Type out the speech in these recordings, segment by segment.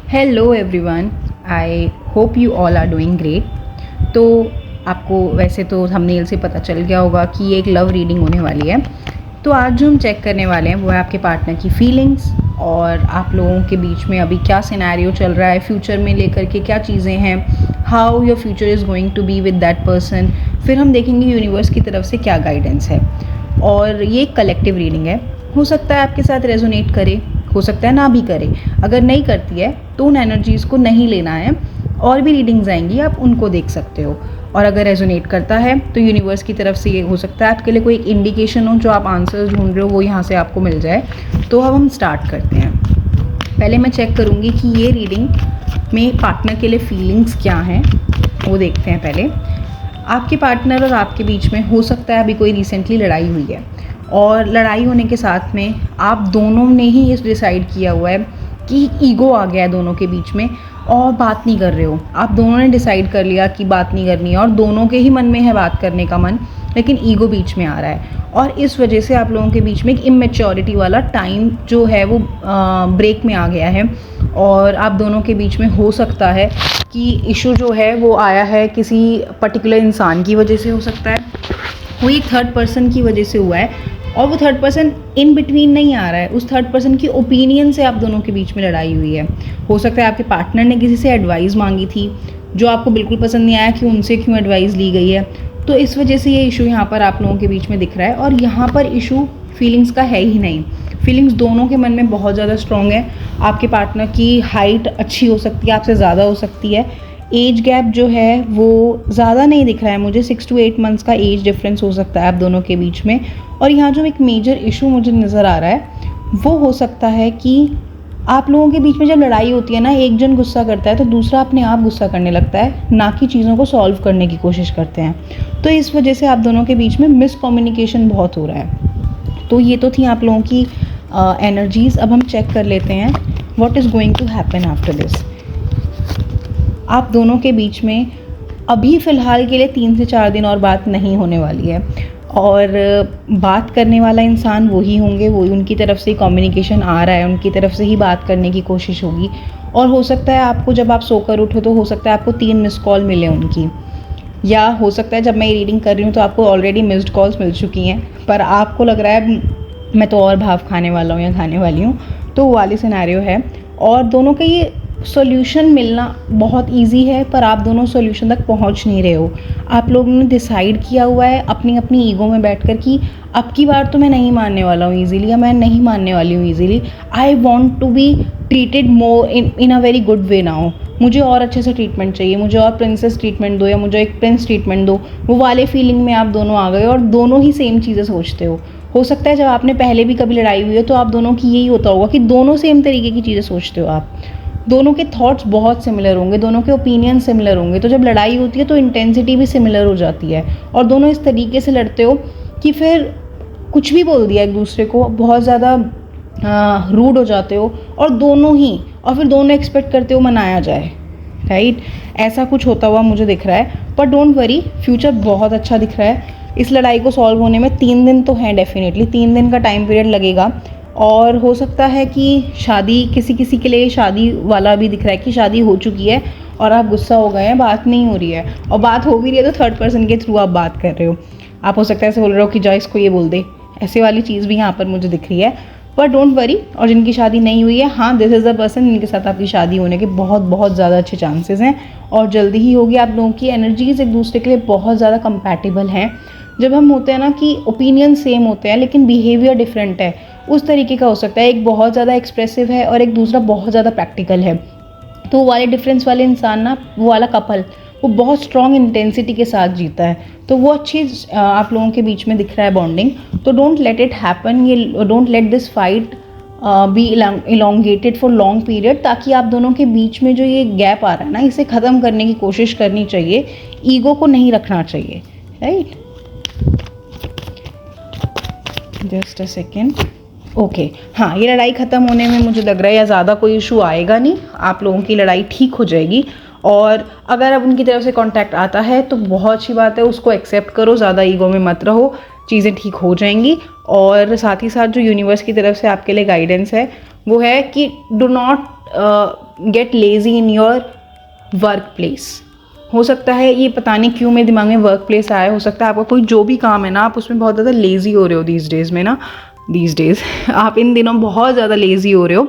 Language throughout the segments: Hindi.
Hello everyone, I hope you all are doing great. तो आपको वैसे तो थंबनेल से पता चल गया होगा कि ये एक लव रीडिंग होने वाली है। तो आज जो हम चेक करने वाले हैं वो है आपके पार्टनर की फीलिंग्स और आप लोगों के बीच में अभी क्या सिनेरियो चल रहा है, फ्यूचर में लेकर के क्या चीज़ें हैं, how your future is going to be with that person. फिर हम देखेंगे यूनिवर्स की तरफ से क्या गाइडेंस है। और ये एक कलेक्टिव रीडिंग है, हो सकता है आपके साथ रेजोनेट करे, हो सकता है ना भी करे। अगर नहीं करती है तो उन एनर्जीज़ को नहीं लेना है, और भी रीडिंग्स आएंगी आप उनको देख सकते हो। और अगर रेजोनेट करता है तो यूनिवर्स की तरफ से ये हो सकता है आपके लिए कोई एक इंडिकेशन हो, जो आप आंसर्स ढूंढ रहे हो वो यहाँ से आपको मिल जाए। तो अब हम स्टार्ट करते हैं। पहले मैं चेक करूँगी कि ये रीडिंग में पार्टनर के लिए फीलिंग्स क्या हैं, वो देखते हैं पहले। आपके पार्टनर और आपके बीच में हो सकता है अभी कोई रिसेंटली लड़ाई हुई है, और लड़ाई होने के साथ में आप दोनों ने ही ये डिसाइड किया हुआ है कि ईगो आ गया है दोनों के बीच में और बात नहीं कर रहे हो। आप दोनों ने डिसाइड कर लिया कि बात नहीं करनी है, और दोनों के ही मन में है बात करने का मन, लेकिन ईगो बीच में आ रहा है। और इस वजह से आप लोगों के बीच में एक इमेच्योरिटी वाला टाइम जो है वो ब्रेक में आ गया है। और आप दोनों के बीच में हो सकता है कि इशू जो है वो आया है किसी पर्टिकुलर इंसान की वजह से, हो सकता है वो एक थर्ड पर्सन की वजह से हुआ है, और वो थर्ड पर्सन इन बिटवीन नहीं आ रहा है। उस थर्ड पर्सन की ओपिनियन से आप दोनों के बीच में लड़ाई हुई है। हो सकता है आपके पार्टनर ने किसी से एडवाइस मांगी थी जो आपको बिल्कुल पसंद नहीं आया कि उनसे क्यों एडवाइस ली गई है, तो इस वजह से ये इशू यहाँ पर आप लोगों के बीच में दिख रहा है। और यहाँ पर इशू फीलिंग्स का है ही नहीं। फीलिंग्स दोनों के मन में बहुत ज़्यादा स्ट्रॉन्ग है। आपके पार्टनर की हाइट अच्छी हो सकती है, आपसे ज़्यादा हो सकती है। एज गैप जो है वो ज़्यादा नहीं दिख रहा है मुझे, 6 to 8 मंथ्स का एज डिफरेंस हो सकता है आप दोनों के बीच में। और यहाँ जो एक मेजर इशू मुझे नज़र आ रहा है वो हो सकता है कि आप लोगों के बीच में जब लड़ाई होती है ना, एक जन गुस्सा करता है तो दूसरा अपने आप गुस्सा करने लगता है, ना कि चीज़ों को सॉल्व करने की कोशिश करते हैं। तो इस वजह से आप दोनों के बीच में मिसकम्युनिकेशन बहुत हो रहा है। तो ये तो थी आप लोगों की एनर्जीज़। अब हम चेक कर लेते हैं what is going to happen after this. आप दोनों के बीच में अभी फ़िलहाल के लिए 3 से 4 दिन और बात नहीं होने वाली है, और बात करने वाला इंसान वही होंगे, वो उनकी तरफ से कम्युनिकेशन आ रहा है, उनकी तरफ से ही बात करने की कोशिश होगी। और हो सकता है आपको जब आप सोकर उठो तो हो सकता है आपको 3 मिस कॉल मिले उनकी, या हो सकता है जब मैं ये रीडिंग कर रही हूँ तो आपको ऑलरेडी मिस्ड कॉल्स मिल चुकी हैं, पर आपको लग रहा है मैं तो और भाव खाने वाला हूँ या खाने वाली हूँ, तो वो वाली सिनेरियो है। और दोनों का ये सॉल्यूशन मिलना बहुत इजी है, पर आप दोनों सॉल्यूशन तक पहुंच नहीं रहे हो। आप लोगों ने डिसाइड किया हुआ है अपनी अपनी ईगो में बैठकर कि अब की बार तो मैं नहीं मानने वाला हूँ ईजीली, या मैं नहीं मानने वाली हूँ easily. I want to be treated more in a very good way now. मुझे और अच्छे से ट्रीटमेंट चाहिए, मुझे और प्रिंसेस ट्रीटमेंट दो, या मुझे एक प्रिंस ट्रीटमेंट दो। वो वाले फीलिंग में आप दोनों आ गए और दोनों ही सेम चीज़ें सोचते हो। हो सकता है जब आपने पहले भी कभी लड़ाई हुई हो तो आप दोनों की यही होता होगा कि दोनों सेम तरीके की चीज़ें सोचते हो आप, दोनों के थॉट्स बहुत सिमिलर होंगे, दोनों के ओपिनियन सिमिलर होंगे। तो जब लड़ाई होती है तो इंटेंसिटी भी सिमिलर हो जाती है, और दोनों इस तरीके से लड़ते हो कि फिर कुछ भी बोल दिया एक दूसरे को, बहुत ज़्यादा रूड हो जाते हो, और फिर दोनों एक्सपेक्ट करते हो मनाया जाए, राइट। ऐसा कुछ होता हुआ मुझे दिख रहा है। पर डोंट वरी, फ्यूचर बहुत अच्छा दिख रहा है। इस लड़ाई को सॉल्व होने में 3 दिन तो हैं, डेफिनेटली 3 दिन का टाइम पीरियड लगेगा। और हो सकता है कि शादी किसी किसी के लिए शादी वाला भी दिख रहा है कि शादी हो चुकी है और आप गुस्सा हो गए हैं, बात नहीं हो रही है, और बात हो भी रही है तो थर्ड पर्सन के थ्रू आप बात कर रहे हो। आप हो सकता है ऐसे बोल रहे हो कि जॉइस को ये बोल दे, ऐसे वाली चीज़ भी यहाँ पर मुझे दिख रही है। पर डोंट वरी, और जिनकी शादी नहीं हुई है, हाँ दिस इज़ द पर्सन जिनके साथ आपकी शादी होने के बहुत बहुत ज़्यादा अच्छे चांसेस हैं, और जल्दी ही होगी। आप लोगों की एनर्जीज एक दूसरे के लिए बहुत ज़्यादा कंपैटिबल हैं। जब हम होते हैं ना कि ओपिनियन सेम होते हैं लेकिन बिहेवियर डिफरेंट है, उस तरीके का हो सकता है। एक बहुत ज़्यादा एक्सप्रेसिव है और एक दूसरा बहुत ज़्यादा प्रैक्टिकल है। तो वो वाले डिफरेंस वाले इंसान ना, वो वाला कपल, वो बहुत स्ट्रॉन्ग इंटेंसिटी के साथ जीता है। तो वो अच्छी आप लोगों के बीच में दिख रहा है बॉन्डिंग। तो डोंट लेट इट हैपन, ये don't let this fight be elongated for long period, ताकि आप दोनों के बीच में जो ये गैप आ रहा है ना, इसे ख़त्म करने की कोशिश करनी चाहिए। ईगो को नहीं रखना चाहिए, right. Just a second. Okay, हाँ, ये लड़ाई ख़त्म होने में मुझे लग रहा है या ज़्यादा कोई इशू आएगा नहीं, आप लोगों की लड़ाई ठीक हो जाएगी। और अगर अब उनकी तरफ से कांटेक्ट आता है तो बहुत अच्छी बात है, उसको एक्सेप्ट करो, ज़्यादा ईगो में मत रहो, चीज़ें ठीक हो जाएंगी। और साथ ही साथ जो यूनिवर्स की तरफ से आपके लिए गाइडेंस है वो है कि do not gate lazy in your work place. हो सकता है ये पता नहीं क्यों मेरे दिमाग में वर्क प्लेस आया, हो सकता है आपका कोई जो भी काम है ना आप उसमें बहुत ज़्यादा लेज़ी हो रहे हो दीज डेज़ आप इन दिनों बहुत ज़्यादा लेज़ी हो रहे हो।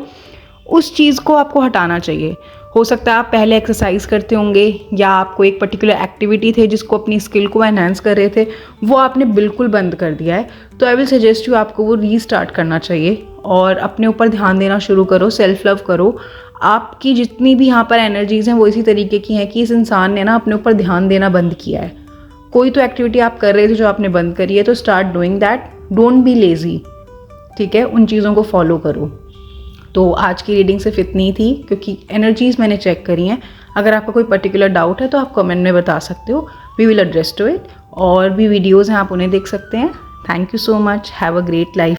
उस चीज़ को आपको हटाना चाहिए। हो सकता है आप पहले एक्सरसाइज करते होंगे या आपको एक पर्टिकुलर एक्टिविटी थे जिसको अपनी स्किल को एनहांस कर रहे थे, वो आपने बिल्कुल बंद कर दिया है। तो आई विल सजेस्ट यू आपको वो रीस्टार्ट करना चाहिए और अपने ऊपर ध्यान देना शुरू करो, सेल्फ लव करो। आपकी जितनी भी यहाँ पर एनर्जीज़ हैं वो इसी तरीके की हैं कि इस इंसान ने ना अपने ऊपर ध्यान देना बंद किया है। कोई तो एक्टिविटी आप कर रहे थे जो आपने बंद करी है, तो start doing that, don't be lazy, ठीक है, उन चीज़ों को फॉलो करो। तो आज की रीडिंग सिर्फ इतनी थी क्योंकि एनर्जीज़ मैंने चेक करी हैं। अगर आपका कोई पर्टिकुलर डाउट है तो आप कमेंट में बता सकते हो, we will address to it. और भी वीडियोज़ हैं, आप उन्हें देख सकते हैं। Thank you so much, have a great life.